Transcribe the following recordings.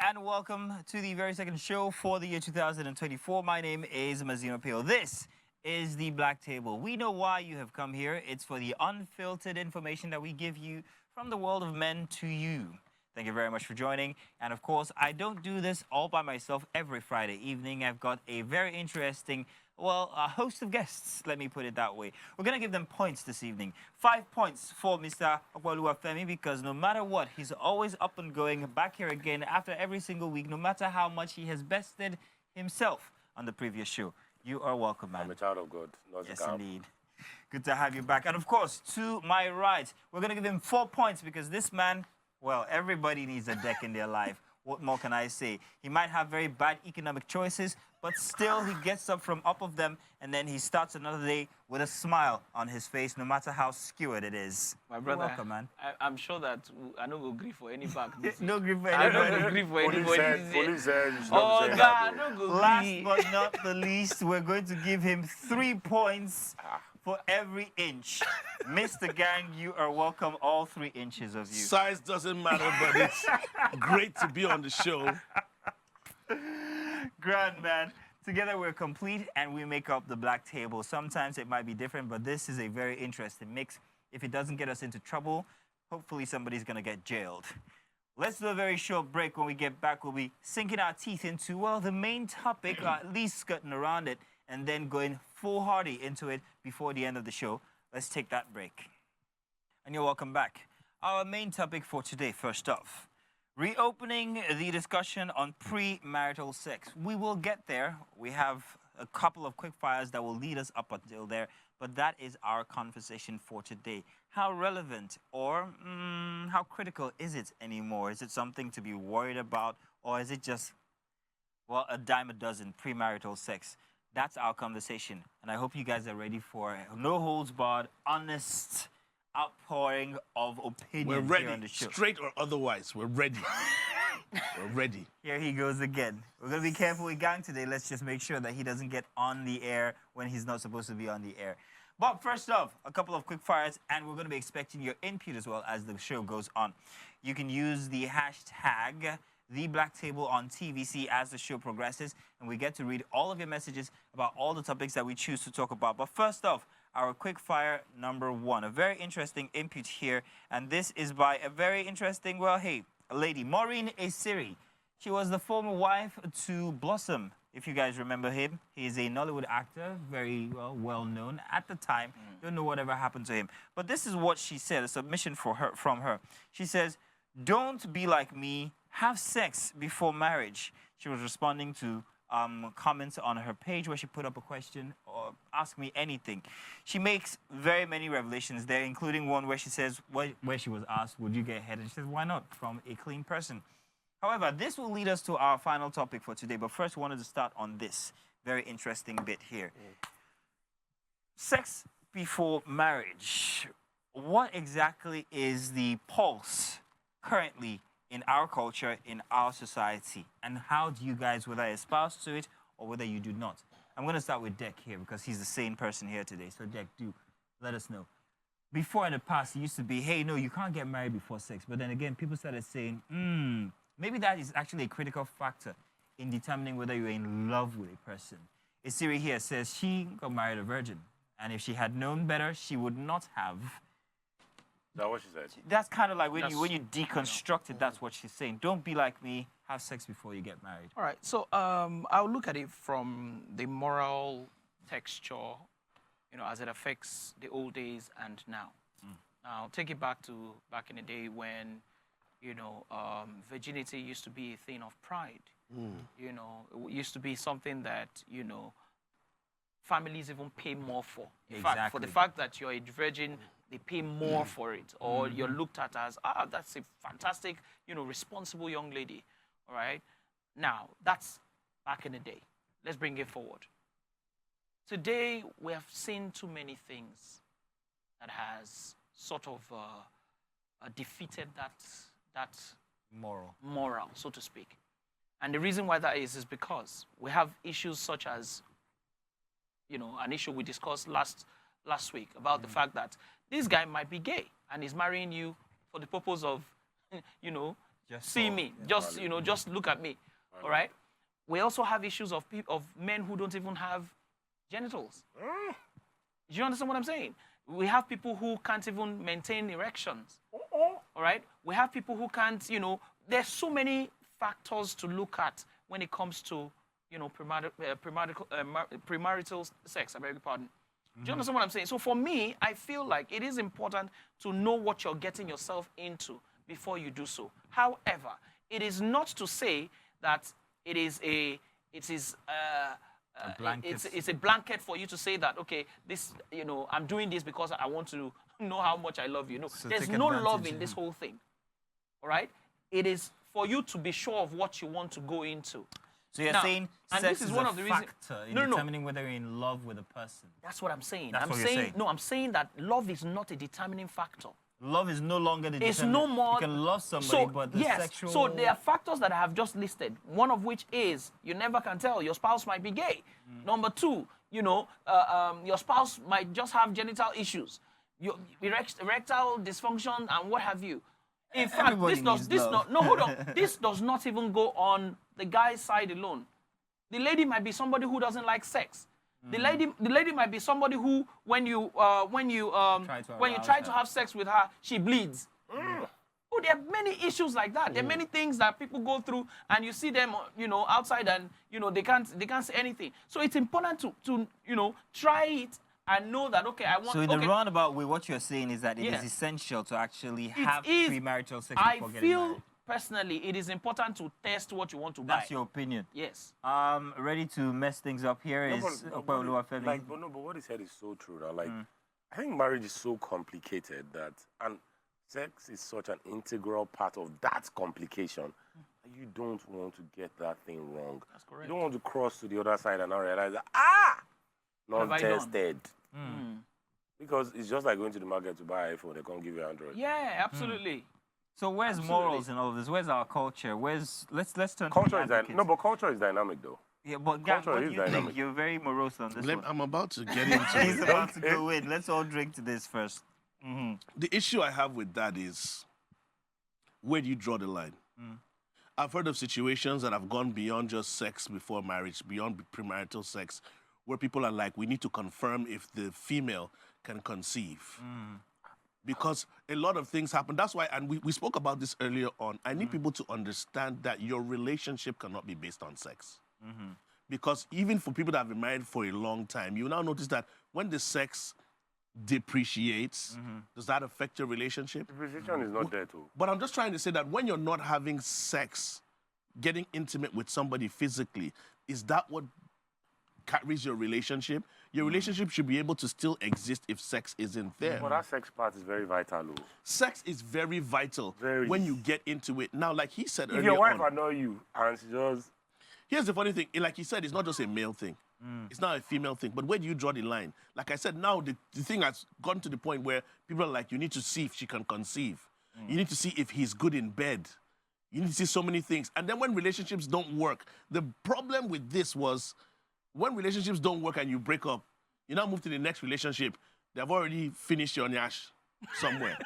and welcome to the very second show for the year 2024. My name is Mazino Pio. This is the Black Table. We know why you have come here. It's for the unfiltered information that we give you from the world of men to you. Thank you very much for joining. And of course, I don't do this all by myself every Friday evening. I've got a very interesting, a host of guests, let me put it that way. We're going to give them points this evening. 5 points for Mr. Okwaluwafemi, because no matter what, he's always up and going, back here again after every single week, no matter how much he has bested himself on the previous show. You are welcome, man. I'm a child of God, not Yes, a cow. indeed. Good to have you back. And of course, to my right, we're going to give him 4 points because this man, well, everybody needs a deck in their life. What more can I say? He might have very bad economic choices, but still he gets up from up of them and then he starts another day with a smile on his face, no matter how skewered it is. My brother, You're welcome, man. I'm sure that I don't go grief for any back. No grief for I don't anybody. go grief for anybody. Police said you should Oh, not be saying God, that, don't go Last grief. but not the least, we're going to give him 3 points for every inch. Mr. Gang, you are welcome, all 3 inches of you. Size doesn't matter, but it's great to be on the show. Grand, man. Together we're complete and we make up the Black Table. Sometimes it might be different, but this is a very interesting mix. If it doesn't get us into trouble, hopefully somebody's going to get jailed. Let's do a very short break. When we get back, we'll be sinking our teeth into, well, the main topic, or at least skirting around it, and then going foolhardy into it before the end of the show. Let's take that break. And you're welcome back. Our main topic for today, first off, reopening the discussion on premarital sex. We will get there. We have a couple of quick fires that will lead us up until there, but that is our conversation for today. How relevant or how critical is it anymore? Is it something to be worried about, or is it just, well, a dime a dozen premarital sex? That's our conversation, and I hope you guys are ready for no holds barred, honest outpouring of opinion We're ready, here on the show. straight or otherwise. We're ready. We're ready. Here he goes again. We're going to be careful with Gang today. Let's just make sure that he doesn't get on the air when he's not supposed to be on the air. But first off, a couple of quick fires, and we're going to be expecting your input as well as the show goes on. You can use the hashtag #TheBlackTable on TVC as the show progresses, and we get to read all of your messages about all the topics that we choose to talk about. But first off, our quick fire number 1. A very interesting input here, and this is by a very interesting, well, hey, a lady, Maureen Esiri. She was the former wife to Blossom, if you guys remember him. He is a Nollywood actor, very well known at the time. Don't know whatever happened to him. But this is what she said, a submission from her. She says, "Don't be like me, have sex before marriage." She was responding to comments on her page where she put up a question or ask me anything. She makes very many revelations there, including one where she says, where she was asked, would you get head? And she says, why not, from a clean person. However, this will lead us to our final topic for today, but first we wanted to start on this very interesting bit here. Sex before marriage. What exactly is the pulse currently in our culture, in our society, and how do you guys, whether espouse to it or whether you do not? I'm going to start with Dek here because he's the sane person here today. So Dek, do let us know. Before in the past, it used to be, hey, no, you can't get married before sex. But then again, people started saying, maybe that is actually a critical factor in determining whether you're in love with a person. Isiri here says she got married a virgin, and if she had known better, she would not have. Is that what she said? That's kind of like when you deconstruct it, that's what she's saying. Don't be like me, have sex before you get married. All right, so I'll look at it from the moral texture, as it affects the old days and now. Now, take it back in the day when, virginity used to be a thing of pride. It used to be something that, families even pay more for. In fact, for the fact that you're a virgin, they pay more for it, or you're looked at as, that's a fantastic, responsible young lady, all right? Now, that's back in the day. Let's bring it forward. Today, we have seen too many things that has sort of defeated that moral, so to speak. And the reason why that is because we have issues such as, an issue we discussed last week about the fact that this guy might be gay and is marrying you for the purpose of, see me. Just, just look at me. All right? We also have issues of men who don't even have genitals. Do you understand what I'm saying? We have people who can't even maintain erections. All right? We have people who can't, there's so many factors to look at when it comes to, premarital sex. I beg your pardon. Do you understand what I'm saying? So for me, I feel like it is important to know what you're getting yourself into before you do so. However, it is not to say that it's a blanket for you to say that, okay, this, I'm doing this because I want to know how much I love you. No, So there's take no advantage, love in this whole thing. All right? It is for you to be sure of what you want to go into. So you're Now, saying and sex this is is one a of the reasons. factor in No. determining whether you're in love with a person. That's what I'm saying. That's I'm what you're saying. No, I'm saying that love is not a determining factor. Love is no longer the It's determinant. no more. You can love somebody, but the sexual. So there are factors that I have just listed. One of which is you never can tell your spouse might be gay. Number two, your spouse might just have genital issues, erectile dysfunction, and what have you. In fact, Everybody needs love. no, hold on. This does not even go on the guy's side alone. The lady might be somebody who doesn't like sex. The lady might be somebody who, when you try to have sex with her, she bleeds. Oh, there are many issues like that. There are many things that people go through, and you see them, outside, and they can't say anything. So it's important to try it and know that, okay, I want. So in the roundabout way, what you're saying is that it is Yeah. essential to actually have is. premarital sex I before getting feel married. personally it is important to test what you want to buy. That's your opinion. Yes. Ready to mess things up here is but what he said is so true. Now, like, I think marriage is so complicated and sex is such an integral part of that complication. You don't want to get that thing wrong. That's correct. You don't want to cross to the other side and now realize that, What have not I done? tested. Because it's just like going to the market to buy an iPhone. They can't give you Android. Yeah, absolutely. So where's morals in all of this? Where's our culture? Let's turn Culture to is the advocates. but culture is dynamic though. Yeah, but Gab, culture what is do you think? dynamic. You're very morose on this one. I'm about to get into He's it. about to go in. Let's all drink to this first. The issue I have with that is, where do you draw the line? I've heard of situations that have gone beyond just sex before marriage, beyond premarital sex, where people are like, we need to confirm if the female can conceive. Because a lot of things happen. That's why, and we spoke about this earlier on, I need people to understand that your relationship cannot be based on sex. Because even for people that have been married for a long time, you now notice that when the sex depreciates, does that affect your relationship? Depreciation is not there too. But I'm just trying to say that when you're not having sex, getting intimate with somebody physically, is that what carries your relationship? Your relationship should be able to still exist if sex isn't there. But that sex part is very vital, though. Sex is very vital when you get into it. Now, like he said earlier If your wife on, annoy you and she just... here's the funny thing. Like he said, it's not just a male thing. It's not a female thing. But where do you draw the line? Like I said, now the thing has gotten to the point where people are like, you need to see if she can conceive. You need to see if he's good in bed. You need to see so many things. And then when relationships don't work, the problem with this was when relationships don't work and you break up, you now move to the next relationship. They've already finished your nyash somewhere.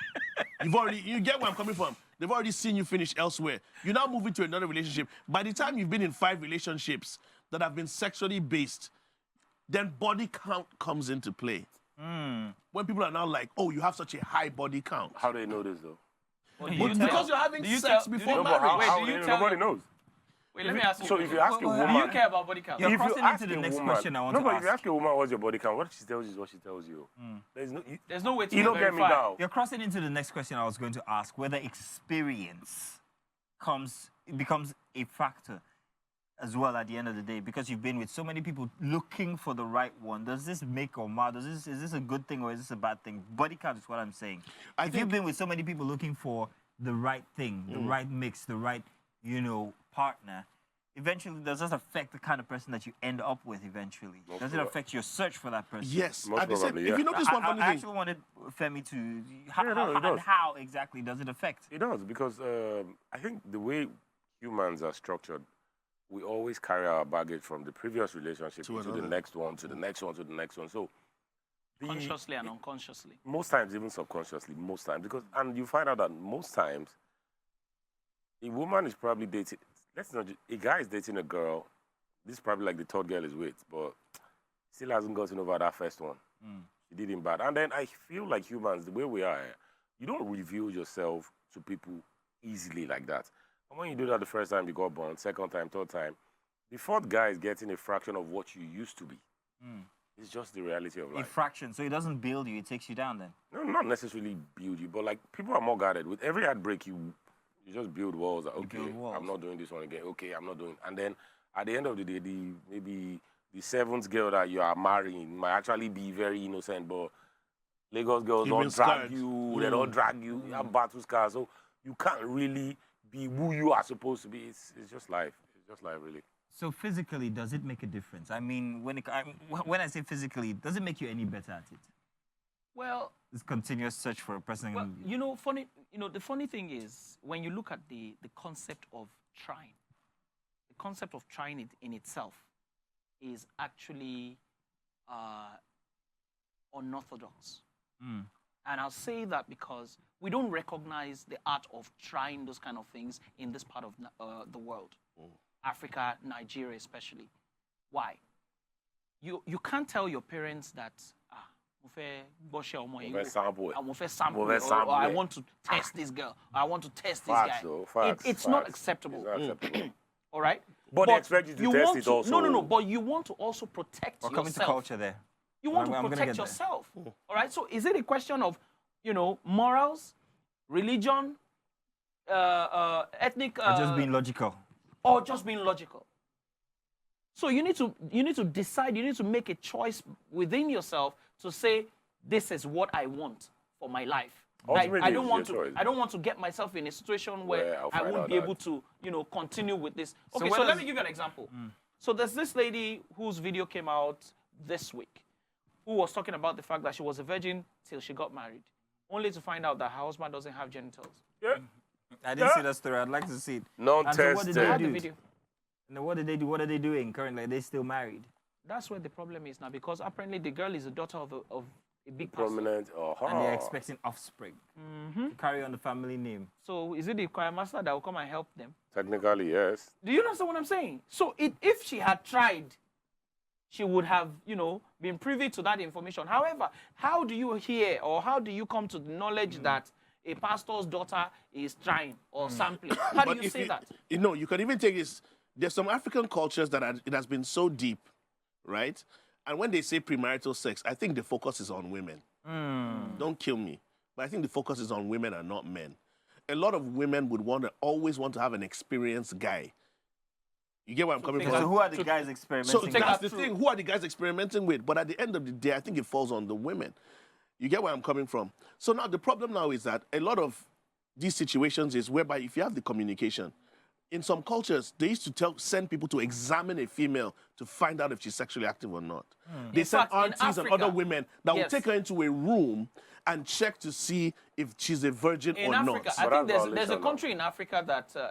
You get where I'm coming from. They've already seen you finish elsewhere. You now move into another relationship. By the time you've been in 5 relationships that have been sexually based, then body count comes into play. When people are now like, oh, you have such a high body count. How do they know this, though? Because you're having sex before marriage. Nobody knows. Wait, let me ask you. So if you ask a woman... Do you care about body count? You're If you crossing ask into the a next woman- question I want No, to but if you ask. ask a woman what's your body count, what she tells you is what she tells you. There's no way to You don't get me verify. now. You're crossing into the next question I was going to ask, whether experience becomes a factor as well at the end of the day, because you've been with so many people looking for the right one. Does this make or mar? Is this a good thing or is this a bad thing? Body count is what I'm saying. If you've been with so many people looking for the right thing, the right mix, the right, partner, eventually does this affect the kind of person that you end up with eventually? Does it affect your search for that person? Yes. Most At the same- probably, If you notice one funny I thing, actually wanted Femi to... it does. How exactly does it affect? It does, because I think the way humans are structured, we always carry our baggage from the previous relationship to the next one, to the next one, to the next one. So, Consciously and unconsciously. most times, even subconsciously, most times, and you find out that most times, A woman is probably dating. A guy is dating a girl. This is probably like the third girl he's with, but still hasn't gotten over that first one. She did him bad. And then I feel like humans, the way we are, you don't reveal yourself to people easily like that. And when you do that the first time you got born, second time, third time, the fourth guy is getting a fraction of what you used to be. It's just the reality of life. A fraction. So it doesn't build you, it takes you down then. No, not necessarily build you, but like people are more guarded. With every heartbreak, you just build walls. Like, okay, build walls. I'm not doing this one again. Okay, I'm not doing. And then at the end of the day, maybe the seventh girl that you are marrying might actually be very innocent, but Lagos girls You've been don't drag scarred. you. They don't drag you. You have battle scars, so you can't really be who you are supposed to be. It's just life. It's just life, really. So physically, does it make a difference? I mean, when I say physically, does it make you any better at it? Well, This continuous search for a person. well, the funny thing is, when you look at the concept of trying, the concept of trying it in itself is actually unorthodox. And I'll say that because we don't recognize the art of trying those kind of things in this part of the world. Africa, Nigeria especially. Why? You can't tell your parents that or I want to test this girl. I want to test this guy. It's not acceptable. It's not acceptable. All right? But they expect you to test want it to, also. No. But you want to also protect We're yourself. coming to culture there. You want I'm to gonna protect get there. yourself. All right? So is it a question of, morals, religion, ethnic... Or just being logical. Or just being logical? So you need to decide, you need to make a choice within yourself to say, this is what I want for my life. Ultimately, I don't it's your choice. want to get myself in a situation where I'll I find won't out be that. able to, continue with this. So Okay, what so let does- me give you an example. So there's this lady whose video came out this week who was talking about the fact that she was a virgin till she got married, only to find out that her husband doesn't have genitals. Yeah. I didn't see that story. I'd like to see it. Non-tested. what did I they had do? the video. Now, what did they do? What are they doing currently? Are they still married? That's where the problem is now, because apparently the girl is the daughter of a big pastor. Prominent. And they're expecting offspring to carry on the family name. So is it the choir master that will come and help them? Technically, yes. Do you understand what I'm saying? So if she had tried, she would have, been privy to that information. However, how do you hear or how do you come to the knowledge that a pastor's daughter is trying or sampling? How do you say that? You can even take this. There's some African cultures that it has been so deep, right? And when they say premarital sex, I think the focus is on women. Don't kill me. But I think the focus is on women and not men. A lot of women would always want to have an experienced guy. You get where I'm coming from? So who are the guys experimenting? So with? that's the thing. Who are the guys experimenting with? But at the end of the day, I think it falls on the women. You get where I'm coming from? So now the problem now is that a lot of these situations is whereby if you have the communication, in some cultures, they used to send people to examine a female to find out if she's sexually active or not. They send fact, in aunties and Africa, other women that will yes. take her into a room and check to see if she's a virgin In or Africa, not. I But think that's there's a violation country in Africa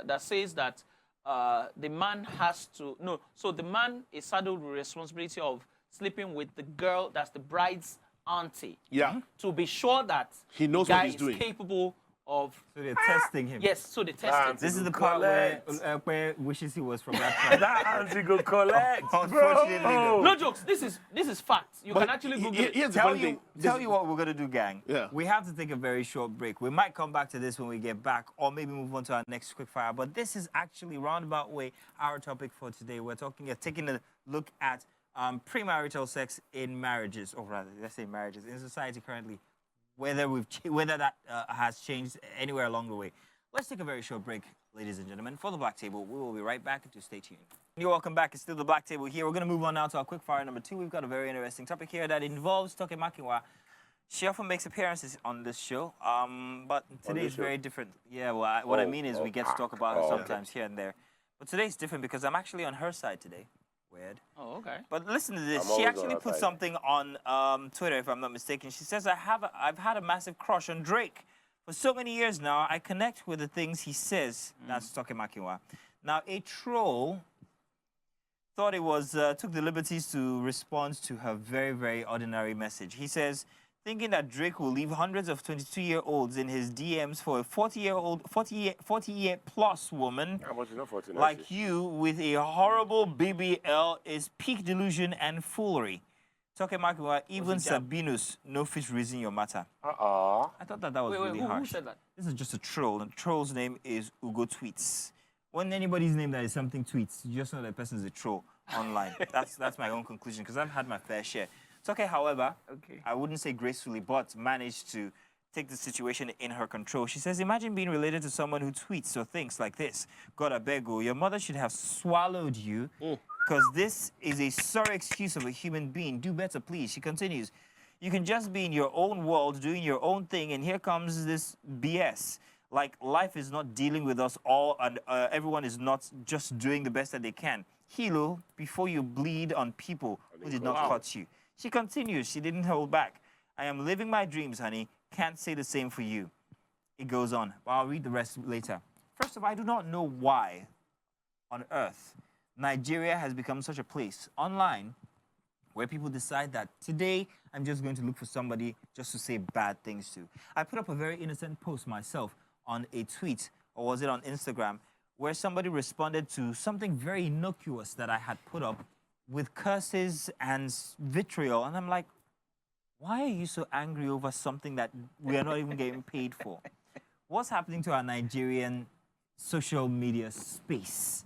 that says that the man has to so the man is saddled with responsibility of sleeping with the girl that's the bride's auntie. Yeah. To be sure that He knows the what guy he's is doing. capable of. So they're testing him. Yes, so they tested. This is the part where wishes he was from that tribe. That auntie go collect. Unfortunately, no. No jokes. This is fact. You can actually Google it. Here's the Tell funny you, thing. tell you what we're going to do, gang. Yeah. We have to take a very short break. We might come back to this when we get back, or maybe move on to our next quick fire. But this is actually roundabout way our topic for today. We're taking a look at premarital sex in marriages, or rather, let's say marriages in society currently. Whether that has changed anywhere along the way. Let's take a very short break, ladies and gentlemen. For the Black Table, we will be right back, to stay tuned. You're welcome back. It's still the Black Table here. We're going to move on now to our quick fire number 2. We've got a very interesting topic here that involves Toke Makinwa. She often makes appearances on this show, but today is very different. Yeah, well, what I mean is we get to talk about her sometimes here and there. But today is different because I'm actually on her side today. Weird. Oh, okay. But listen to this. I'm She always actually on put her side. something on Twitter, if I'm not mistaken. She says, I've had a massive crush on Drake. For so many years now, I connect with the things he says. That's Toke Makinwa. Now, a troll thought it was, took the liberties to respond to her very, very ordinary message. He says, thinking that Drake will leave hundreds of 22-year-olds in his DMs for a 40-year plus woman How much is that 49? like you with a horrible BBL is peak delusion and foolery. Talking about even Sabinus no fit reason your matter. I thought that was really harsh. Who said that? This is just a troll, and the troll's name is Ugo Tweets. When anybody's name that is something tweets, you just know that person is a troll online. That's my own conclusion, because I've had my fair share. It's okay, however, I wouldn't say gracefully, but managed to take the situation in her control. She says, imagine being related to someone who tweets or thinks like this. God, I beg you, your mother should have swallowed you, because this is a sorry excuse of a human being. Do better, please. She continues, you can just be in your own world, doing your own thing, and here comes this BS. Like, life is not dealing with us all, and everyone is not just doing the best that they can. Heal before you bleed on people who did not cut you. She continues, she didn't hold back. I am living my dreams, honey. Can't say the same for you. It goes on, but I'll read the rest later. First of all, I do not know why on earth Nigeria has become such a place online where people decide that today I'm just going to look for somebody just to say bad things to. I put up a very innocent post myself on a tweet, or was it on Instagram, where somebody responded to something very innocuous that I had put up with curses and vitriol. And I'm like, why are you so angry over something that we are not even getting paid for? What's happening to our Nigerian social media space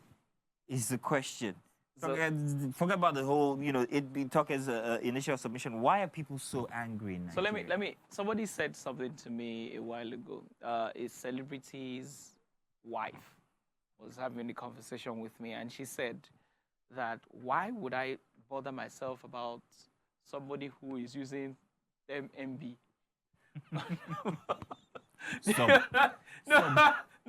is the question. Forget about the whole, it be talk as an initial submission. Why are people so angry in Nigeria? So let me, somebody said something to me a while ago. A celebrity's wife was having a conversation with me, and she said that why would I bother myself about somebody who is using MB? No,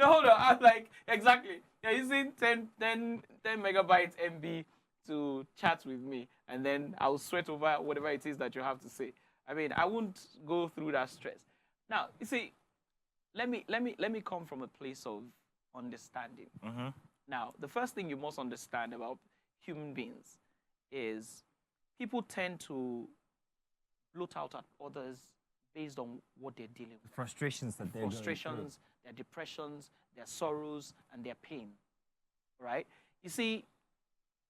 hold on. I'm like, exactly. You're using 10 megabytes MB to chat with me, and then I'll sweat over whatever it is that you have to say. I mean, I won't go through that stress. Now, you see, let me come from a place of understanding. Now, the first thing you must understand about human beings is people tend to bloat out at others based on what they're dealing with. Frustrations that they're Frustrations, their depressions, their sorrows, and their pain, right? You see,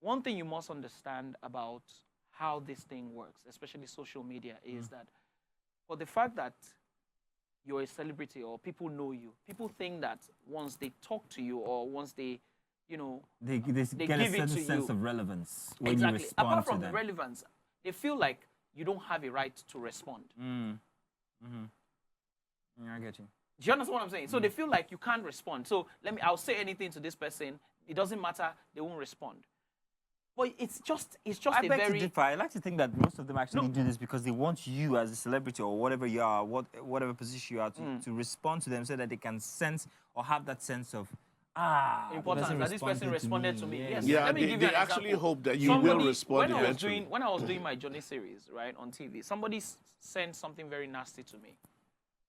one thing you must understand about how this thing works, especially social media, is that for the fact that you're a celebrity or people know you, people think that once they talk to you or once they, they get a certain sense of relevance when exactly. you respond Apart to from them. the relevance, they feel like you don't have a right to respond. Yeah, I get you. Do you understand what I'm saying? So they feel like you can't respond. So I'll say anything to this person. It doesn't matter. They won't respond. But it's just I beg to differ. I like to think that most of them actually do this because they want you as a celebrity or whatever you are, whatever position you are, to respond to them so that they can sense or have that sense of, importance that this person responded to me. Yes. Yeah, Let me give you an actually example. hope that you will respond eventually. When I was doing my Johnny series, right, on TV, somebody sent something very nasty to me.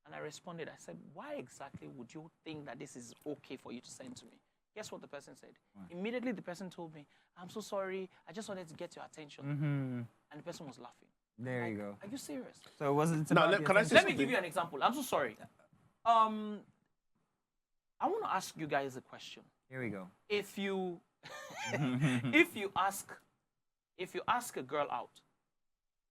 And I responded. I said, why exactly would you think that this is okay for you to send to me? Guess what the person said? Immediately, the person told me, I'm so sorry. I just wanted to get your attention. And the person was laughing. There you go. Are you serious? So it wasn't... Now, let me give you an example. I'm so sorry. I want to ask you guys a question. Here we go. If you if you ask a girl out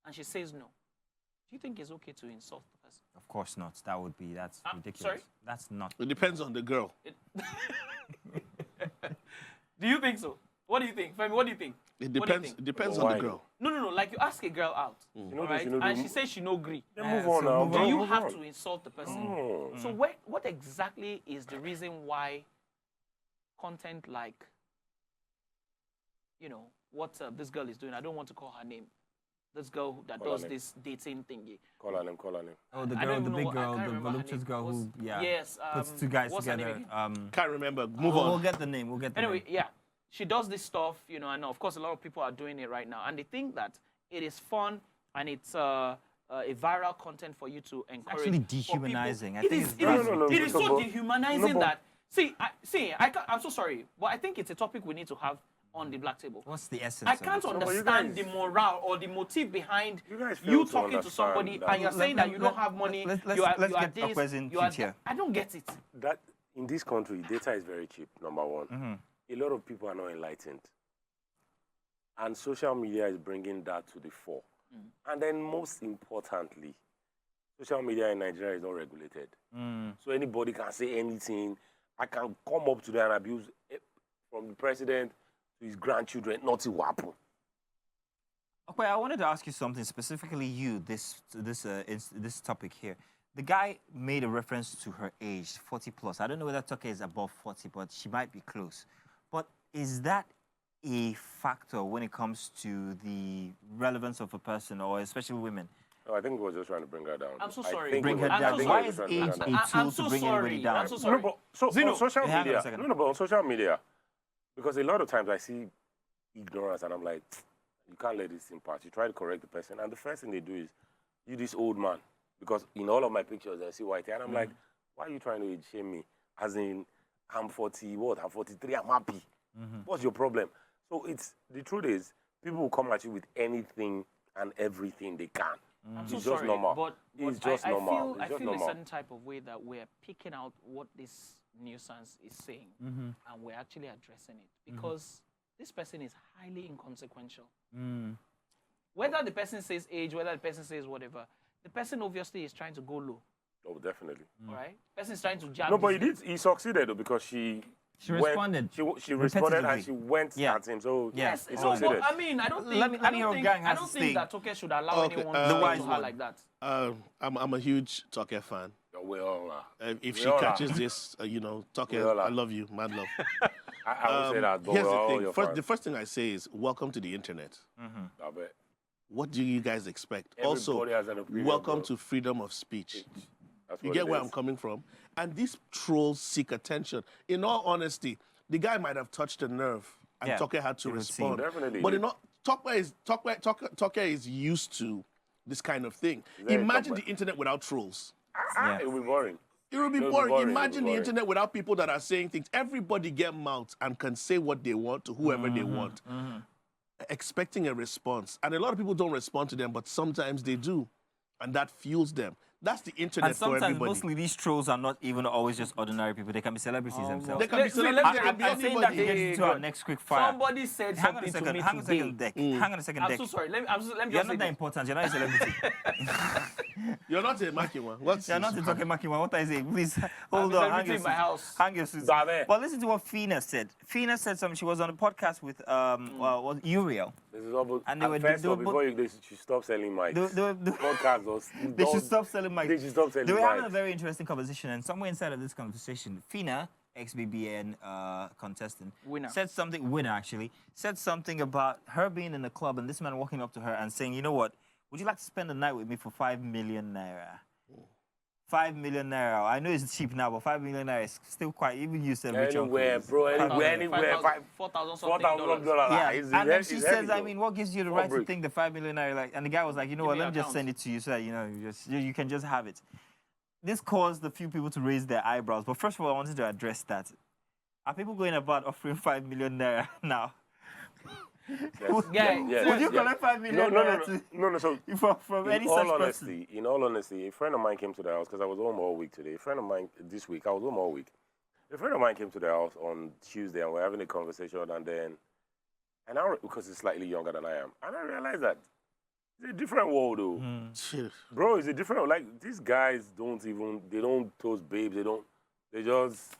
and she says no, do you think it's okay to insult the person? Of course not. That's ridiculous. Sorry? That's not. It depends on the girl. Do you think so? What do you think? Femi, what do you think? It depends on the girl. No. Like you ask a girl out, right? And she says she no agree. Then move on now. Do you have to insult the person? So what exactly is the reason why content like, what this girl is doing? I don't want to call her name. This girl that does this dating thingy. Call her name. Oh, the big girl, the voluptuous girl who, puts two guys together. Can't remember. Move on. We'll get the name. Anyway, she does this stuff, and of course a lot of people are doing it right now, and they think that it is fun and it's a viral content for you to encourage. Actually dehumanizing. It is so dehumanizing that. I'm so sorry, but I think it's a topic we need to have on the black table. What's the essence? I of can't it? understand the morale or the motive behind You guys fail you to talking to understand somebody that. and you're saying that you don't have money. Let's you are get this, Okwe's in you are here. that. I don't get it. That in this country, data is very cheap, number one. A lot of people are not enlightened. And social media is bringing that to the fore. And then most importantly, social media in Nigeria is not regulated. So anybody can say anything. I can come up to them and abuse from the president to his grandchildren. Nothing will happen. Okay, I wanted to ask you something, specifically you, this topic here. The guy made a reference to her age, 40 plus. I don't know whether Toke is above 40, but she might be close. But is that a factor when it comes to the relevance of a person, or especially women? No, I think we were just trying to bring her down. I'm so I sorry. think Bring we her were- I down. think Why we were is trying age to bring her a down. tool I'm so to bring sorry. anybody down? I'm so sorry. No, but so Zeno, on social hang on a media, second. no, but on social media, because a lot of times I see ignorance and I'm like, you can't let this thing pass. You try to correct the person, and the first thing they do is, you this old man, because in all of my pictures I see white hair, and I'm like, why are you trying to age shame me? As in, I'm 40, what? I'm 43, I'm happy. What's your problem? So the truth is, people will come at you with anything and everything they can. I'm It's so just sorry, But but it's just I normal. feel, It's I just feel a normal. certain type of way that we're picking out what this nuisance is saying, and we're actually addressing it because this person is highly inconsequential. Whether the person says age, whether the person says whatever, the person obviously is trying to go low. Oh, definitely. All right, person is trying to jab. No, but this he succeeded though, because she responded. She responded and repetitively. she went Yeah. at him. So Yes, he No, succeeded. but I mean, I don't think. Let me hear what Gang I has don't to think say. that Toke should allow Okay, anyone the to wise talk to her one. like that. I'm a huge Toke fan. We all are. If We she all are. catches this, Toke, We all are. I love you, mad love. I would say that, but Here's we're the all thing. your The fans. first thing I say is, welcome to the internet. I bet. What do you guys expect? Everybody has an opinion, welcome bro. to freedom of speech. That's You what get it where is. I'm coming from? And these trolls seek attention. In all honesty, the guy might have touched a nerve, and Yeah, Toke had to it would respond. seem. Definitely But did. Toke is used to this kind of thing. Very Imagine Toke. the internet without trolls. Yeah. It will be boring. It would be It would be boring. boring. Imagine It would be the boring. internet without people that are saying things. Everybody get mouths and can say what they want to whoever they want, expecting a response. And a lot of people don't respond to them, but sometimes they do. And that fuels them. That's the internet And for sometimes, everybody. mostly, these trolls are not even always just ordinary people. They can be celebrities themselves. They can be Let- see, celebrities, let me they tell can be you- I'm saying that to anybody. get into our next quick fire. Somebody said Hang on a something to second. me Hang on a today. second, Deck. Hang on a second, I'm Deck. so sorry. Let me You're just not say that this. important. You're not a celebrity. You're not a Maki one. What's You're not a talking Makiwa. What I say? Please hold I'm on. Hang celebrity your in my suit. house. Hang your suit. Dave. But listen to what Fina said. Fina said something. She was on a podcast with was Uriel. This is all, And they were- first they of all, were before they should stop selling mics. They Podcast was, They should stop selling mics. They should stop selling They were having a mics. very interesting conversation, and somewhere inside of this conversation, Fina, ex-BBN contestant, Winner. said something about her being in a club and this man walking up to her and saying, you know what, would you like to spend the night with me for 5 million naira? 5 million naira. I know it's cheap now, but 5 million naira is still quite, even you said rich Anywhere, uncles. bro. Anywhere. 4,000 something $4,000. dollars. Yeah, It's and then heavy- she it's says, heavy, I though. mean, what gives you the Four right to bricks. think the 5 million naira? Like, and the guy was like, you know Give what, me let me just account. send it to you so that you can just have it. This caused a few people to raise their eyebrows. But first of all, I wanted to address that. Are people going about offering 5 million naira now? Yeah, Would you collect 5 million naira No. So from any in such all person? honesty, a friend of mine came to the house because I was home all week today. A friend of mine this week, I was home all week. A friend of mine came to the house on Tuesday and we're having a conversation, because he's slightly younger than I am, and I realized that it's a different world, though. Bro, it's a different. Like, these guys they don't toast babes. They just.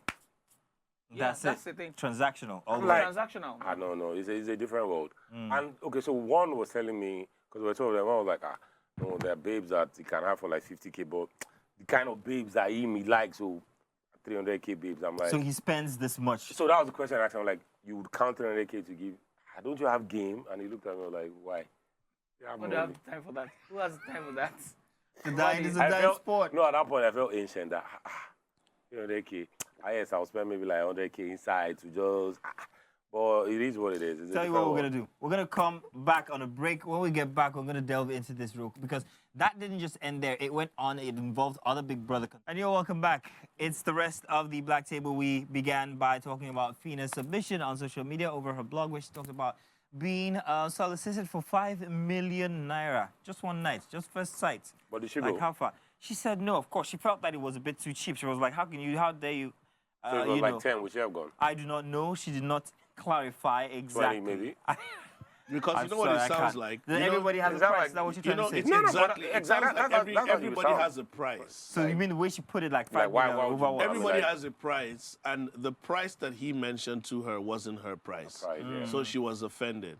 Yeah, That's that's it. the thing. Transactional. All the Like- way. Transactional. No. It's a different world. And okay, so one was telling me, because we were told them, one was like, no, there are babes that you can have for like 50K, but the kind of babes that he like, so 300K babes. I'm like, So he spends this much. so that was the question I asked him. Like, you would count 300K to give? Don't you have game? And he looked at me like, why? Yeah, Who have time for that? Who has time for that? It's a dying sport. No, at that point I felt ancient that 300K. Yes, I'll spend maybe like 100K inside to just. But it is what it is. It's a Tell you what different we're world. gonna do. We're gonna come back on a break. When we get back, we're gonna delve into this real because that didn't just end there. It went on. It involved other Big Brother. And you're welcome back. It's the rest of the Black Table. We began by talking about Fina's submission on social media over her blog, where she talked about being solicited for 5 million naira. Just one night, just first sight. But did she Like go? how far? She said no. Of course, she felt that it was a bit too cheap. She was like, "How can you? How dare you?" So it was you like know. 10. Would she have gone? I do not know. She did not clarify exactly. 20 maybe? Because I'm you know what sorry, it I sounds can't. like. Then You know, everybody has a is that price. like- Is that what you're You trying know, to it's say? No, no, but exactly. It sounds exactly, like that's how you everybody sound. has a price. So you mean the way she put it, like 5 Like, why million would over you- what? Everybody like- has a price, and the price that he mentioned to her wasn't her price. Price, yeah. So she was offended.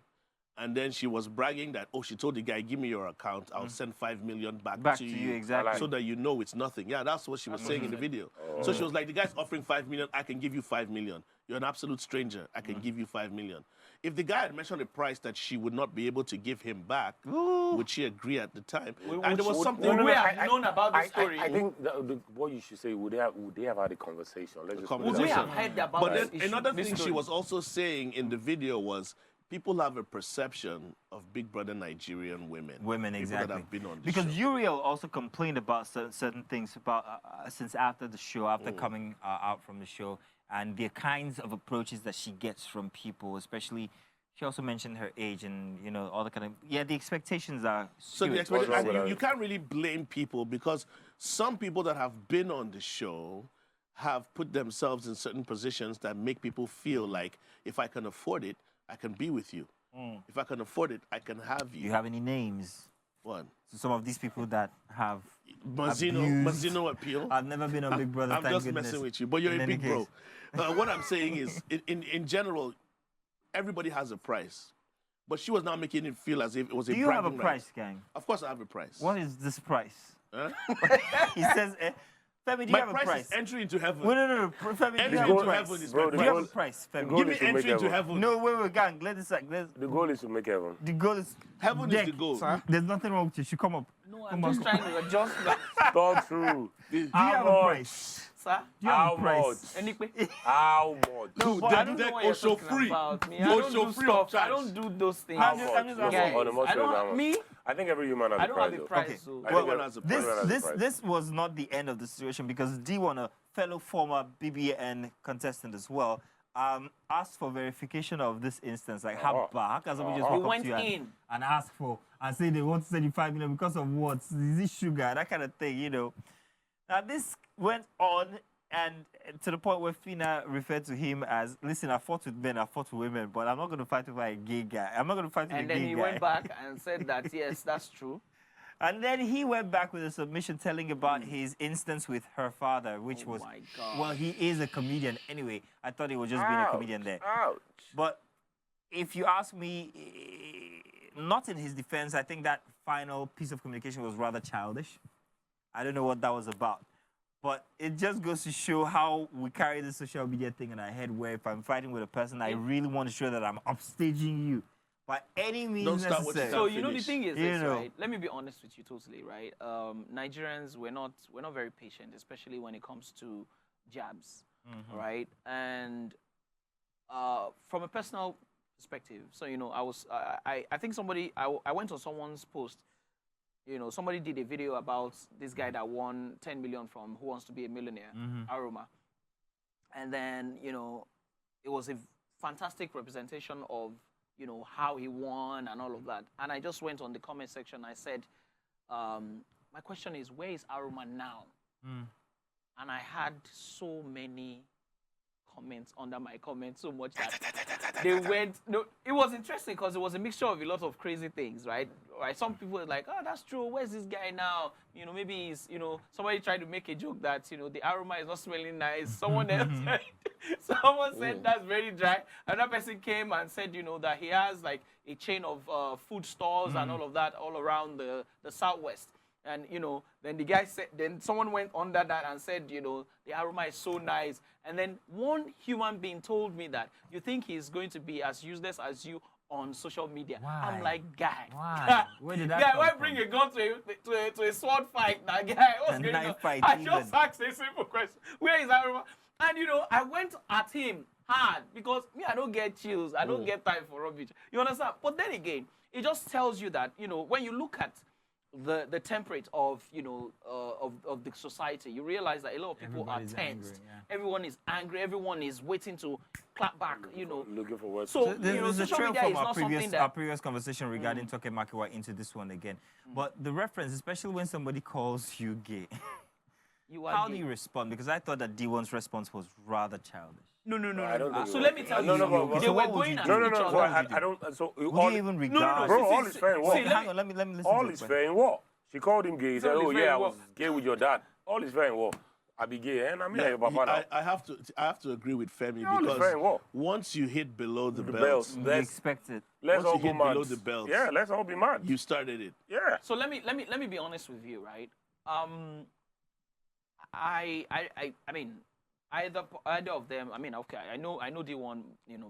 And then she was bragging that, oh, she told the guy, give me your account, I'll send 5 million back Back to to you. you, exactly. So that you know it's nothing. Yeah, that's what she was saying in the video. So she was like, the guy's offering 5 million, I can give you 5 million. You're an absolute stranger, I can give you 5 million. If the guy had mentioned a price that she would not be able to give him back, would she agree at the time? And there was something... would we have known about the story? I think what you should say, would they have had a conversation? Let's just put it Would we that have way. heard about But this then issue, another this thing she story? was also saying in the video was people have a perception of Big Brother Nigerian women. Women, People exactly. that have been on the Because show. Uriel also complained about certain things about since after the show, after coming out from the show, and the kinds of approaches that she gets from people, especially. She also mentioned her age and all the kind of the expectations are So the skewed. expectation, wrong and with you, that? you can't really blame people because some people that have been on the show have put themselves in certain positions that make people feel like if I can afford it, I can be with you. If I can afford it, I can have Do you. you have any names? What? So some of these people that have Mazino appeal. I've never been on Big Brother. I'm thank just goodness. messing with you, but you're In a any big bro. What I'm saying is, in general, everybody has a price. But she was now making it feel as if it was a Do you have a bragging price, right. gang? Of course I have a price. What is this price? Huh? He says, Femi, do you My have a price price? is entry into heaven. No. Femi, do you Entry have a into price? heaven is Bro, my Do the you price. have a price, Femi? goal Give me is to make entry into heaven. heaven. No, wait, gang. Let this. The goal is to make heaven. The goal is Heaven is Jack, the goal. There's nothing wrong with you. She come up. No, I'm just trying to adjust that. Talk through. Do you have a price? Sir? Do you have How a price? much? Anyway, How much? No, but They I do don't that know. what you're also talking free. about me. I Also don't do free of stuff. I charge. don't do those things. How I'm just much? asking. No, Guys, on a much I don't how have, much? me, I think every human has I a don't price. have a though. price. Okay. So. I Well, think Everyone has a this price. Everyone has a this price. this was not the end of the situation because D1, a fellow former BBN contestant as well, asked for verification of this instance. Like, how can somebody just He walk up went to you in. and ask for and say they want 35 million because of what? Is it sugar? That kind of thing, Now, this went on and to the point where Fina referred to him as, listen, I fought with men, I fought with women, but I'm not going to fight with a gay guy. I'm not going to fight with And a gay then he guy. went back and said that, yes, that's true. And then he went back with a submission telling about his instance with her father, which Oh was, my God. well, he is a comedian anyway. I thought he was just being a comedian there. Ouch. But if you ask me, not in his defense, I think that final piece of communication was rather childish. I don't know what that was about. But it just goes to show how we carry the social media thing in our head where if I'm fighting with a person, I really want to show that I'm upstaging you by any means Don't start what you necessary. So can't you know the finish. thing is You this, know. right? Let me be honest with you totally, right? Nigerians, we're not very patient, especially when it comes to jabs, right? And from a personal perspective, so I think I went on someone's post. Somebody did a video about this guy that won 10 million from Who Wants to Be a Millionaire, Aroma, and then it was a fantastic representation of how he won and all of that. And I just went on the comment section. I said, my question is, where is Aroma now? And I had so many comments under my comment, so much that they went. No, it was interesting because it was a mixture of a lot of crazy things, right? Some people were like, oh, that's true. Where's this guy now? Maybe he's, somebody tried to make a joke that, the aroma is not smelling nice. Someone else said that's very dry. Another person came and said, that he has like a chain of food stores and all of that all around the Southwest. And, then the guy said, then someone went under that and said, the aroma is so nice. And then one human being told me that you think he's going to be as useless as you on social media. Why? I'm like, guy. Why? Where did that Guy, come why from? bring a gun to a sword fight? Now, guy, what's A going on? knife fight I even. just asked a simple question. Where is aroma? And, I went at him hard because me, I don't get chills. I don't get time for rubbish. You understand? But then again, it just tells you that, when you look at the temperate of, of the society, you realize that a lot of people Everybody's are tensed. angry, yeah. Everyone is angry. Everyone is waiting to clap back, Looking for words. So, There's a social trail media from is our not something previous, that... our previous conversation regarding Toke Makiwa into this one again. But the reference, especially when somebody calls you gay, how do you respond? Because I thought that D1's response was rather childish. No. I don't think So it let was. me tell No, you, no, but- they so were what would going you at do? No, each other. but I don't. So Would you even regard... bro, all is fair in war. See, Hang on, let me listen All to is it. fair in war. She called him gay. He said, all "Oh is fair yeah, I in war. was gay with your dad." All is fair in war. I be gay, and I'm here, your papa now. I have to agree with Femi All is fair because in war. once you hit below the The belt, belts. You Let's expect it. let's once all you go hit mad. below the belts, Yeah, let's all be mad. you started it. Yeah. So let me be honest with you, right? I mean, either of them. I mean, okay, I know D1,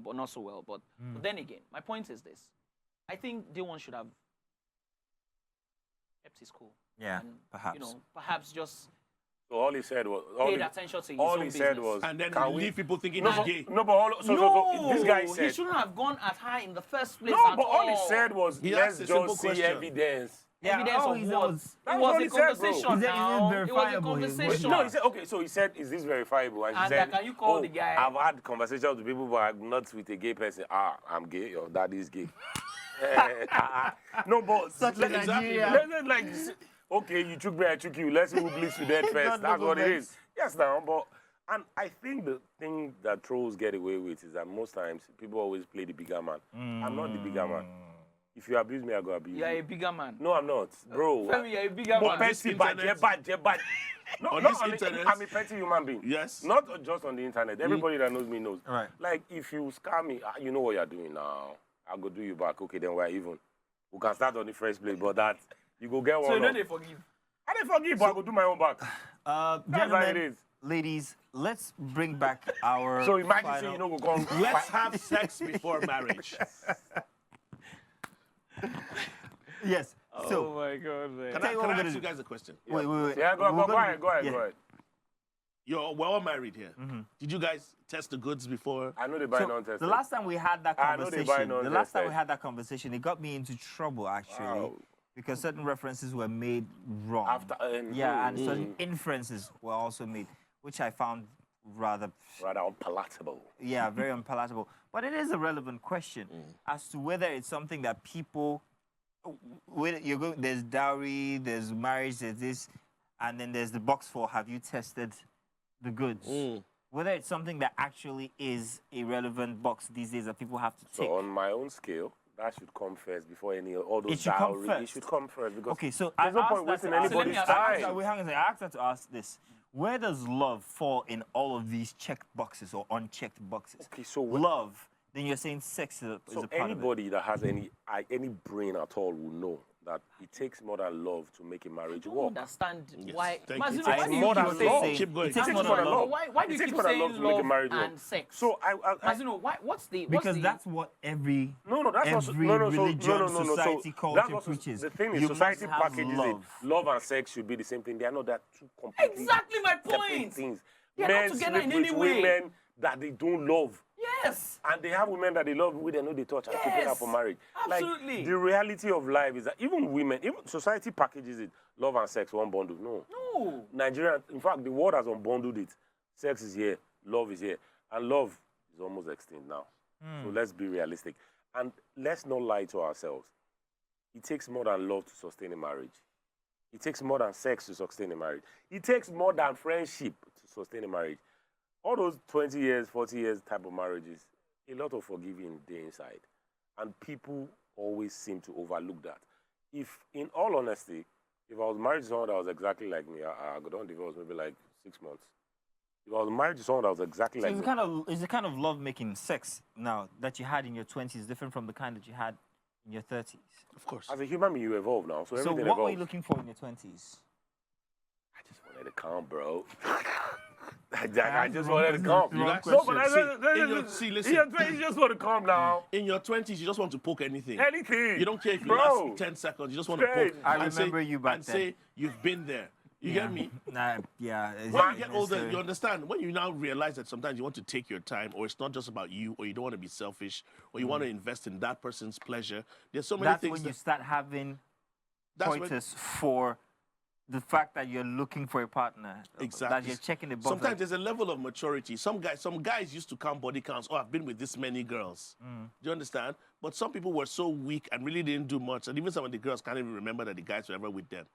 but not so well. But then again, my point is this: I think D1 should have kept his cool. Yeah, and, perhaps. Perhaps just So all he said was paid attention to his all own he said business. was, And then can we? leave people thinking No, he's but, gay. no, but all, so this guy he said. shouldn't have gone at her in the first place. No, at but all he said was, He let's asked a simple just see question. evidence. Evidence all of he what? said was- It That's was all a he said, bro. conversation He said, is it now. It was a verifiable? conversation. No, he said, okay, so he said, is this verifiable? And she And said, can you call oh, the guy? I've had conversations with people, but I'm not with a gay person. I'm gay, your dad is gay. No, but Such a Nigeria. let's like, okay, you took me, I took you. Let's see who bleeds to death first. God, That's no what it comments. is. Yes, now, but, and I think the thing that trolls get away with is that most times people always play the bigger man. I'm not the bigger man. If you abuse me, I go abuse You're you. a bigger man. No, I'm not, bro. Femi, you're a bigger But man. this petty, internet- bad. No, On not this on the- internet- I'm a petty human being. Yes. Not just on the internet. Everybody that knows me knows. Right. Like, if you scam me, you know what you're doing now. I'll go do you back. Okay, then we're even. We can start on the first place, but that, you go get one. So you know up. they forgive. I didn't forgive, but I go do my own back. That's how it Gentlemen, is. ladies, let's bring back our So imagine final... saying, you know, go come. Let's have sex before marriage. Yes. Oh So, my God, man. Can Tell I, you what can we're I gonna ask you do. guys a question? wait. Yeah, We're go gonna- ahead, go ahead, yeah. go ahead. We're all married here. Did you guys test the goods before? I know they buy So, non-tested. the last time we had that I know they buy conversation, non-tested. it got me into trouble actually, Wow. because certain references were made wrong. After, yeah, and certain inferences were also made, which I found rather, rather unpalatable. yeah, very unpalatable. But it is a relevant question as to whether it's something that people, there's dowry, there's marriage, there's this, and then there's the box for have you tested the goods. Whether it's something that actually is a relevant box these days that people have to tick. So on my own scale, that should come first before all those It should come dowry. first. It should come first because Okay, so there's I no asked point that wasting to ask- anybody's So let me ask- time. I asked that to ask this. Where does love fall in all of these checked boxes or unchecked boxes? Okay, so Love, then you're saying sex is a So part of it. anybody that has any brain at all will know that it takes more than love to make a marriage I don't work. understand Yes, why. thank Mazino, you. why It do takes you more keep than saying- love. Keep going. It takes It more takes more than than love. love. Why do It you takes keep more than saying love to make a love marriage work. and sex? So Mazino, what's the Because that's what every no, that's not every religion, society, culture that's also, preaches. the thing is, You society must have packages love. it. Love and sex should be the same thing. They are not that two completely Exactly my separate point. things. They are not Men together in sleep any with way. women that they don't love. Yes. And they have women that they love who they know they touch and keeping Yes, up for marriage. absolutely. Like, the reality of life is that even women, even society packages it, love and sex, one bundle. No. No. Nigeria, in fact, the world has unbundled it. Sex is here, love is here. And love is almost extinct now. So let's be realistic. And let's not lie to ourselves. It takes more than love to sustain a marriage. It takes more than sex to sustain a marriage. It takes more than friendship to sustain a marriage. All those 20 years, 40 years type of marriages, a lot of forgiving there inside. And people always seem to overlook that. If, in all honesty, if I was married to someone that was exactly like me, I got on divorce maybe like 6 months. If I was married to someone that was exactly So like me, is the kind of love-making sex now that you had in your 20s different from the kind that you had in your 30s? Of course. as a human being, you evolve now. So So everything what were evolves. you looking for in your 20s? I just wanted to come, bro. I just wanted to question. come. Wrong No, question. but I listen. in your 20s, you just want to come now. In your 20s, you just want to poke anything. Anything. You don't care if you Bro. last 10 seconds. You just want to Straight. poke. I and remember say, you back and then. say you've been there. You get me? Nah, yeah. When you get older, you understand. When you now realize that sometimes you want to take your time, or it's not just about you, or you don't want to be selfish, or you want to invest in that person's pleasure. There's so many That's things. when you start having That's when- choices for the fact that you're looking for a partner. Exactly. That you're checking the box. Sometimes there's a level of maturity. Some guys used to count body counts. Oh, I've been with this many girls. Do you understand? But some people were so weak and really didn't do much. And even some of the girls can't even remember that the guys were ever with them.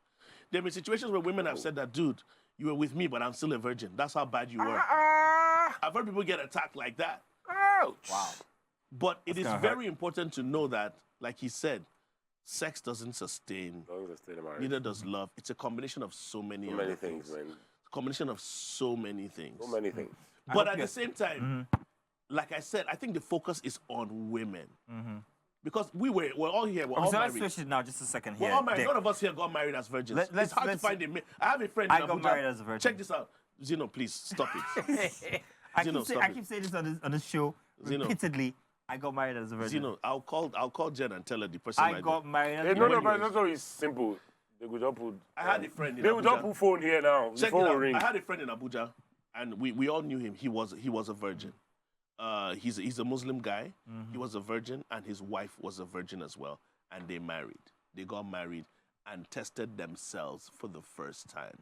There have been situations where women have said that, dude, you were with me, but I'm still a virgin. That's how bad you were. I've heard people get attacked like that. Ouch. Wow. But it is gonna very important to know that, like he said, sex doesn't sustain. Don't sustain a marriage. Neither does love. It's a combination of so many So other many things, man. It's a combination of so many things. So many things. But at the same time, like I said, I think the focus is on women. Because we're all here, we're all So let's married. switch it now, just a second We're here. all married. Dick. None of us here got married as virgins. Let's- It's hard to let's- find a man. I have a friend in I got Abuja. married as a virgin. Check this out. Zeno, please, stop it. I Zeno, keep, say, stop I it. keep saying this on this show Zeno. repeatedly. I got married as a virgin. Zeno, I'll call Jen and tell her the person I got married as Hey, a no, virgin. but that's always simple. They could just put. I had a friend in They would just Abuja. put phone here now. The Check it phone will out. ring. I had a friend in Abuja, and we all knew him. He was a virgin. He's a Muslim guy. He was a virgin, and his wife was a virgin as well. And they married. They got married and tested themselves for the first time.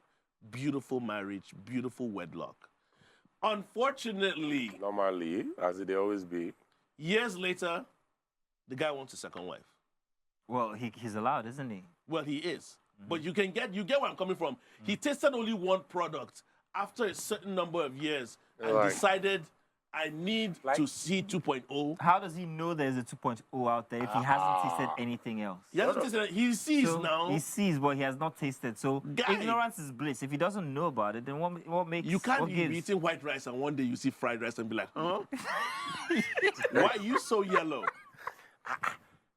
Beautiful marriage, beautiful wedlock. Unfortunately, Normally, as they always be. years later, the guy wants a second wife. Well, he's allowed, isn't he? Well, he is. But you get where I'm coming from. He tasted only one product after a certain number of years and Right. decided, I need to see 2.0. How does he know there's a 2.0 out there if he hasn't tasted anything else? He hasn't tasted it. He sees So now. he sees, but he has not tasted. So Guy. ignorance is bliss. If he doesn't know about it, then what makes You can't what be gives? eating white rice and one day you see fried rice and be like, huh? Why are you so yellow?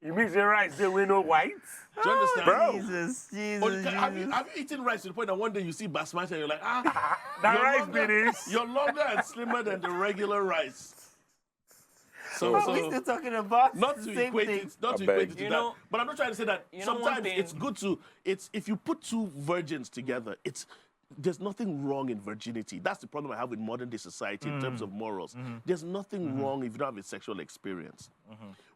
You mix the rice, they will know white. Do you understand? Bro. Jesus, Or Jesus, have Jesus. you eaten rice to the point that one day you see basmati and you're like, That you're rice longer- beans. You're longer and slimmer than the regular rice. So, Are we still talking about not the to same equate thing? it, not to I beg. equate it to You that. know- But I'm not trying to say that you know one sometimes thing- it's good to. It's if you put two virgins together, there's nothing wrong in virginity. That's the problem I have with modern day society in terms of morals. There's nothing wrong if you don't have a sexual experience.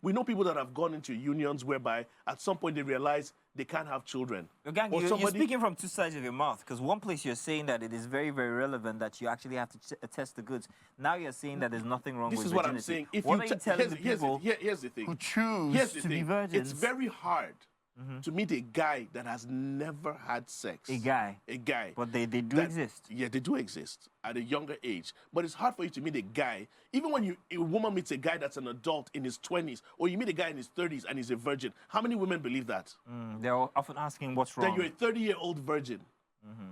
We know people that have gone into unions whereby at some point they realize they can't have children. Gang, Or you're speaking from two sides of your mouth, because one place you're saying that it is very, very relevant that you actually have to test the goods. Now you're saying that there's nothing wrong This with is what I'm virginity. saying. If What you are you telling the people here's the thing. who choose Here's the to be thing. virgins? It's very hard to meet a guy that has never had sex. A guy. A guy. But they do that- exist. Yeah, they do exist at a younger age. But it's hard for you to meet a guy, even when a woman meets a guy that's an adult in his 20s, or you meet a guy in his 30s and he's a virgin. How many women believe that? They're often asking what's That wrong. you're a 30-year-old virgin.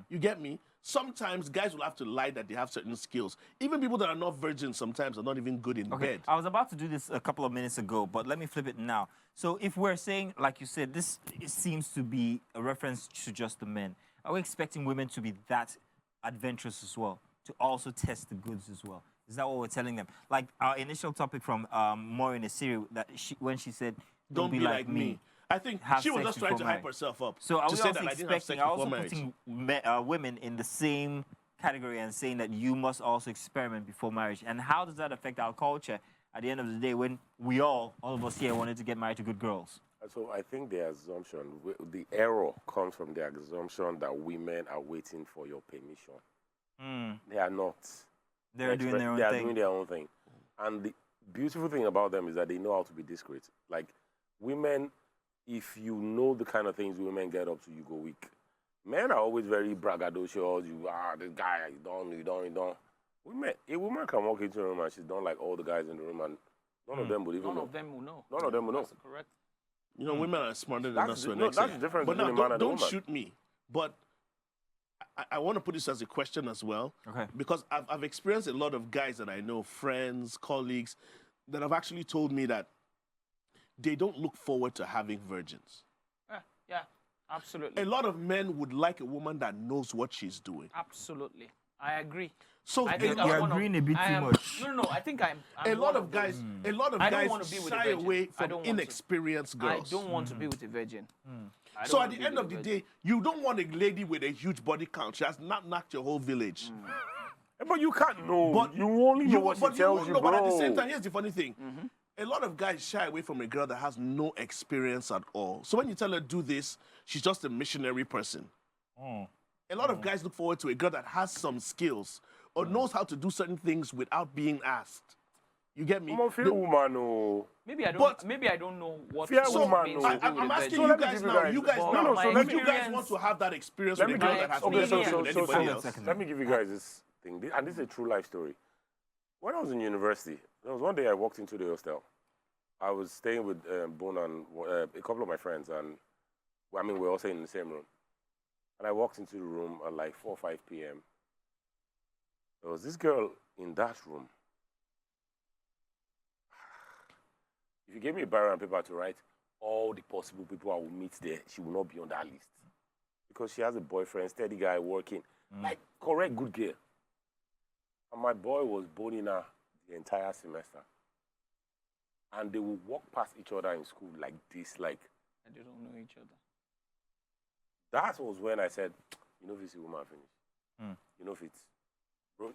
You get me? Sometimes guys will have to lie that they have certain skills. Even people that are not virgins sometimes are not even good in Okay, bed. I was about to do this a couple of minutes ago, but let me flip it now. So if we're saying, like you said, this it seems to be a reference to just the men, are we expecting women to be that adventurous as well, to also test the goods as well? Is that what we're telling them? Like our initial topic from Maureen Asiri, that when she said, Don't be like me. I think Have she was sex just trying to before hype marriage. herself up. So are to we say also that I didn't have sex expecting, are before also marriage. putting women in the same category and saying that you must also experiment before marriage? And how does that affect our culture at the end of the day when we all of us here wanted to get married to good girls? So I think the assumption, the error comes from the assumption that women are waiting for your permission. They are not. They're doing their own They are thing. doing their own thing. And the beautiful thing about them is that they know how to be discreet. Like women, if you know the kind of things women get up to, you go weak. Men are always very braggadocious. This guy, you don't. A woman can walk into a room and she's done like all the guys in the room, and none of them would even None know. of them will know. None of them will know. That's correct. You know, women are smarter than That's us the- to an no, extent. that's the difference But now, between a man and a don't woman. shoot me. But I want to put this as a question as well. Okay. Because I've experienced a lot of guys that I know, friends, colleagues, that have actually told me that they don't look forward to having virgins. Yeah, absolutely. A lot of men would like a woman that knows what she's doing. Absolutely. I agree. So I think You're that's one agreeing a bit I too am- much. No, I think I'm a one lot of those. guys, a lot of I don't guys wanna be with a shy virgin. away I from don't want to. inexperienced I girls. don't want to be with a virgin. So at the end of the day, you don't want a lady with a huge body count. She has not knocked your whole village. But you can't know. But you only know what she tells you, bro. But at the same time, here's the funny thing. A lot of guys shy away from a girl that has no experience at all. So when you tell her do this, she's just a missionary person. A lot of guys look forward to a girl that has some skills or knows how to do certain things without being asked. You get me? I'm a fair woman, oh. Maybe I don't know what Fair so woman, means no. to do with I'm the asking virgin. you guys now. You guys now. my Would you guys experience- want to have that experience Let with a me girl give that has okay, no so- experience with anybody else? Let me give you guys this thing. And this is a true life story. When I was in university, there was one day I walked into the hostel. I was staying with Boone and a couple of my friends, and I mean, we're all staying in the same room. And I walked into the room at like 4 or 5 p.m. There was this girl in that room. If you gave me a barrel and paper to write all the possible people I will meet there, she will not be on that list. Because she has a boyfriend, steady guy, working. Like, correct, good girl. And my boy was boning her the entire semester. And they would walk past each other in school like this, like. And they don't know each other. That was when I said, you know if it's a woman finish. You know if it's. Bro,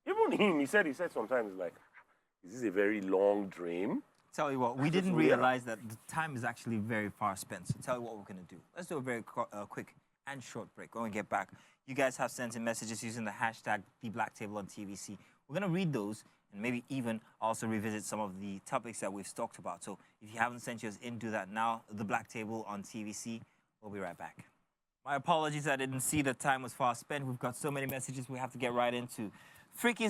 even him, he said sometimes, like, is this a very long dream? Tell you what, we didn't realize that the time is actually very far spent. So tell you what we're going to do. Let's do a very quick and short break. When we get back, you guys have sent in messages using the hashtag #TheBlackTable on TVC. We're going to read those and maybe even also revisit some of the topics that we've talked about. So if you haven't sent yours in, do that now. The Black Table on TVC. We'll be right back. My apologies, I didn't see the time was far spent. We've got so many messages we have to get right into. Frisky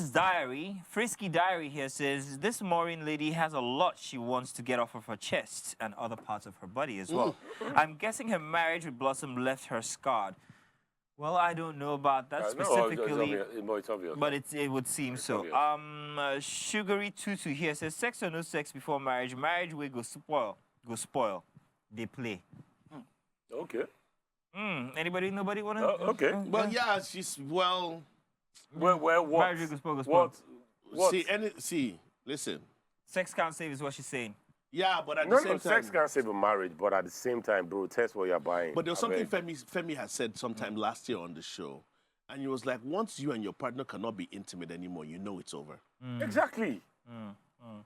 Diary here says, this Maureen lady has a lot she wants to get off of her chest and other parts of her body as well. I'm guessing her marriage with Blossom left her scarred. Well, I don't know about that specifically, it's obvious. but it would seem so. Sugary Tutu here says, sex or no sex before marriage, marriage will go spoil. They play. Okay. Nobody want to? Okay. Well, yeah, she's, well... Well, what? Marriage will go spoil. What? Listen. Sex can't save is what she's saying. Yeah, but at the same time... sex can't save a marriage, but at the same time, bro, test what you're buying. But there was something Femi had said sometime last year on the show. And he was like, once you and your partner cannot be intimate anymore, you know it's over. Exactly.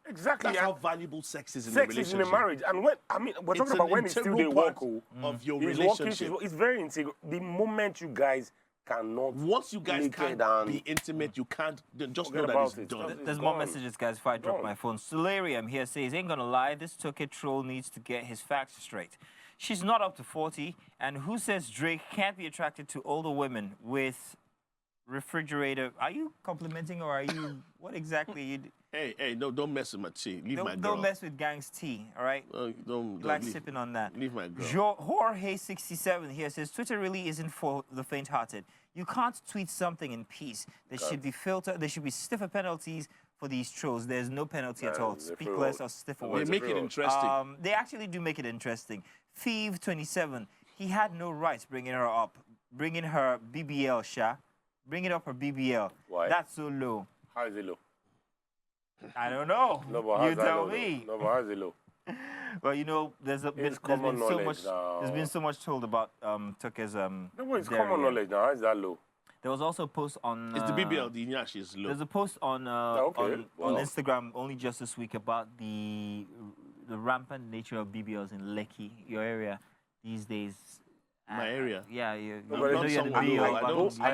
Exactly. That's how valuable sex is in a Sex relationship. is in a marriage. And we're talking about when it's still the work of your it's relationship. Working, it's very integral. The moment you guys cannot... Once you guys can't be intimate, you can't... Just know that it's done. There's more messages, guys, before I drop my phone. Solarium here says, ain't gonna lie, this Toke troll needs to get his facts straight. She's not up to 40, and who says Drake can't be attracted to older women with refrigerator? Are you complimenting or are you... What exactly are you... Hey, no, don't mess with my tea. Leave my girl. Don't mess with Gang's tea, all right? Don't sipping on that. Leave my girl. Jorge67 here says, Twitter really isn't for the faint-hearted. You can't tweet something in peace. There should be there should be stiffer penalties for these trolls. There's no penalty at all. Speak less or stiffer words. They make it interesting. They actually do make it interesting. Thieve27, he had no rights bringing her up. Bringing her BBL, Sha. Bringing up her BBL. Why? That's so low. How is it low? I don't know. No, but you tell me. No, but how is it low? Well, you know, there's been so much told about Tucker's No, but it's common knowledge now. How is that low? There was also a post on... It's the BBL, the Nyash is low. There's a post on on Instagram only just this week about the rampant nature of BBLs in Lekki, your area, these days. My area? Yeah, I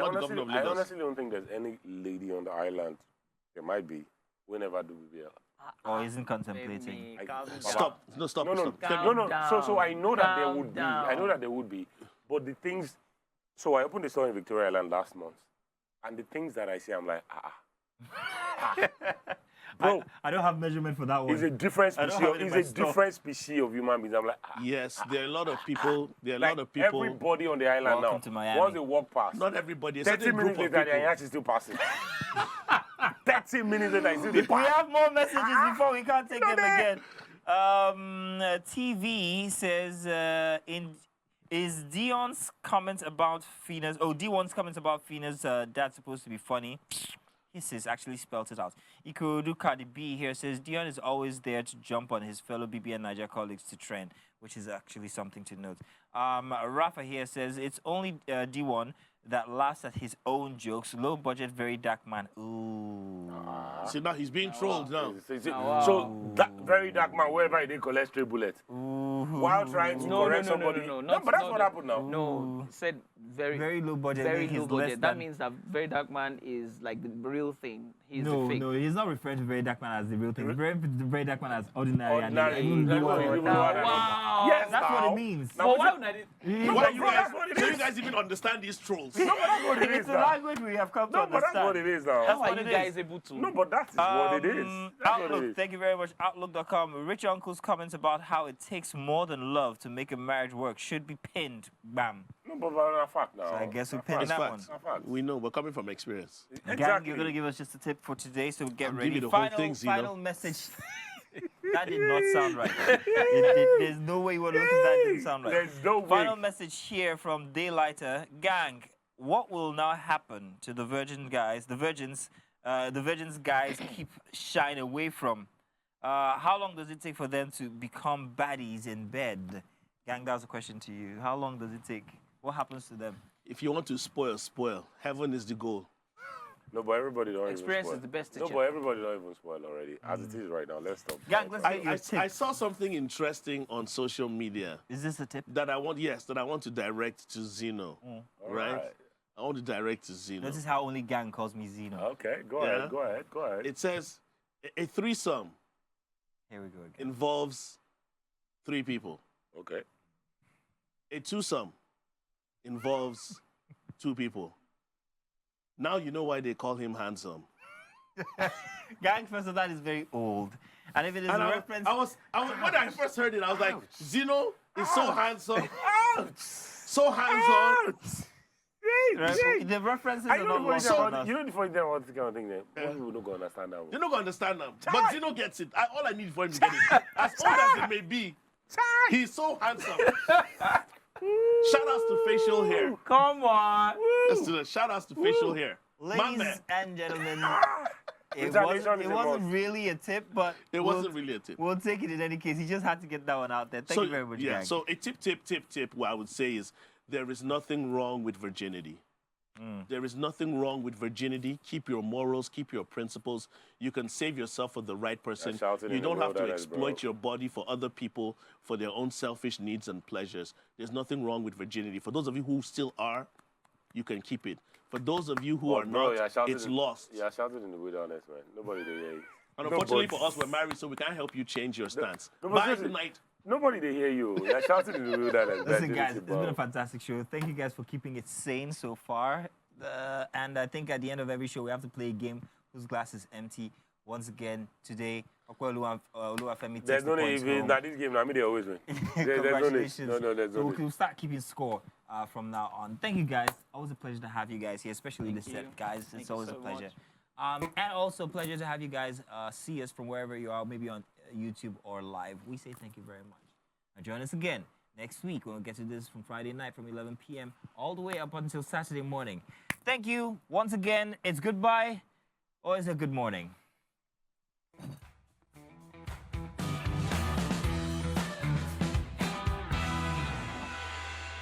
honestly don't think there's any lady on the island. There might be. We never do BBL. Or isn't contemplating. Stop. No. So I know that there would be. I know that there would be. But the things... So I opened a store in Victoria Island last month. And the things that I see, I'm like, Bro, I don't have measurement for that one. It's a different species of human beings. I'm like, yes, there are a lot of people. Everybody on the island now. To Miami. Once they walk past. Not everybody. 30 minutes later, the Anyash is still passing. 30 minutes later, it's still We have more messages before we can't take them again. TV says, is Dion's comment about Fina's... Oh, D1's comment about Fina's dad supposed to be funny? He says, actually spelt it out. Ikurudu Cardi B here says, Dion is always there to jump on his fellow BBN Niger colleagues to trend. which is actually something to note. Rafa here says it's only D1 that laughs at his own jokes. Low budget, very dark man. Ooh. See, now he's being trolled now. So that very dark man, wherever they collect stray bullet, while trying to correct somebody. No, but that's what happened now. No, he said very low budget. Very he's low less budget. than- That means that very dark man is like the real thing. He's No, the fake. no, he's not referring to very dark man as the real thing. The very dark man as ordinary. Ordinary. And That's what D1. it means. Wow. Yes, That's what now. it means. Now, Well, why would I did? Why but you bro, guys, that's what it do is. you guys even understand these trolls? No, but that's what it It's is the now. language we have come to No, but understand. that's what it is now. How what are you it guys is. able to? No, but that is what it is. That's what it Outlook, is. thank you very much. Outlook.com. Rich Uncle's comments about how it takes more than love to make a marriage work should be pinned. Bam. No, but that's a fact now. So I guess we That's pinned a that fact. one. That's a fact. We know, we're coming from experience. Gang, Exactly. you're going to give us just a tip for today, so get I'll ready. give you the whole Final, thing, Zeno. final message. That did not sound right. There's no way you were looking at that. It didn't sound right. There's no way. Final message here from Daylighter. Gang, what will now happen to the virgin guys, the virgins guys keep shying away from? How long does it take for them to become baddies in bed? Gang, that was a question to you. How long does it take? What happens to them? If you want to spoil, spoil. Heaven is the goal. No, but everybody don't Experience even is spoil. the best No, teacher. but everybody don't even spoil already. As it is right now, let's stop. Gang, let's get your I tip. saw something interesting on social media Is this a tip? that I want to direct to Zeno. Right? Alright. I want to direct to Zeno. Notice how only Gang calls me Zeno. Okay, go Yeah. ahead, go ahead, go ahead. It says a threesome Here we go again. involves 3 people. Okay. A twosome involves 2 people. Now you know why they call him handsome. Gang, first of that is very old. And if it is And a I reference... was when I first heard it, I was like, Zeno is so handsome. So handsome. Right? The references I are know not the lost funny on thing. us. You know the funny thing about this kind of thing there? Most people don't go understand that one. You're not going to understand now. But Zeno gets it. All I need for him to get it. As old as it may be, he's so handsome. Shout outs to facial hair. Come on. Let's do that. Shout outs to facial hair. My Ladies man. and gentlemen, it Retaliation is a wasn't must. really a tip, but It wasn't really a tip. We'll take it in any case. He just had to get that one out there. Thank you very much, yeah, Gang. so a tip, what I would say is there is nothing wrong with virginity. There is nothing wrong with virginity. Keep your morals, keep your principles. You can save yourself for the right person. shouted You in the don't have to wilderness, bro. exploit your body for other people, for their own selfish needs and pleasures. There's nothing wrong with virginity. For those of you who still are, you can keep it. For those of you who are Bro, not, it's lost. Yeah, shouted in the wilderness, man. Nobody they hear you. And unfortunately Nobody. for us, we're married, so we can't help you change your stance. no, but Bye seriously, tonight. Nobody they hear you. You're shouting in the wilderness. Listen, guys, it's been a fantastic show. Thank you guys for keeping it sane so far. And I think at the end of every show, we have to play a game whose glass is empty. Once again, today, Oluwafemi takes There's the no need points even. home. That this game, I mean, they always win. There's no need. Congratulations. No, there's So no need. we'll start keeping score from now on. Thank you, guys. Always a pleasure to have you guys here, especially this you. set, guys. Thank It's you always so a pleasure. much. And also a pleasure to have you guys see us from wherever you are, maybe on YouTube or live. We say thank you very much. Now join us again next week when we get to this from Friday night from 11 p.m. all the way up until Saturday morning. Thank you once again. It's goodbye or is it good morning?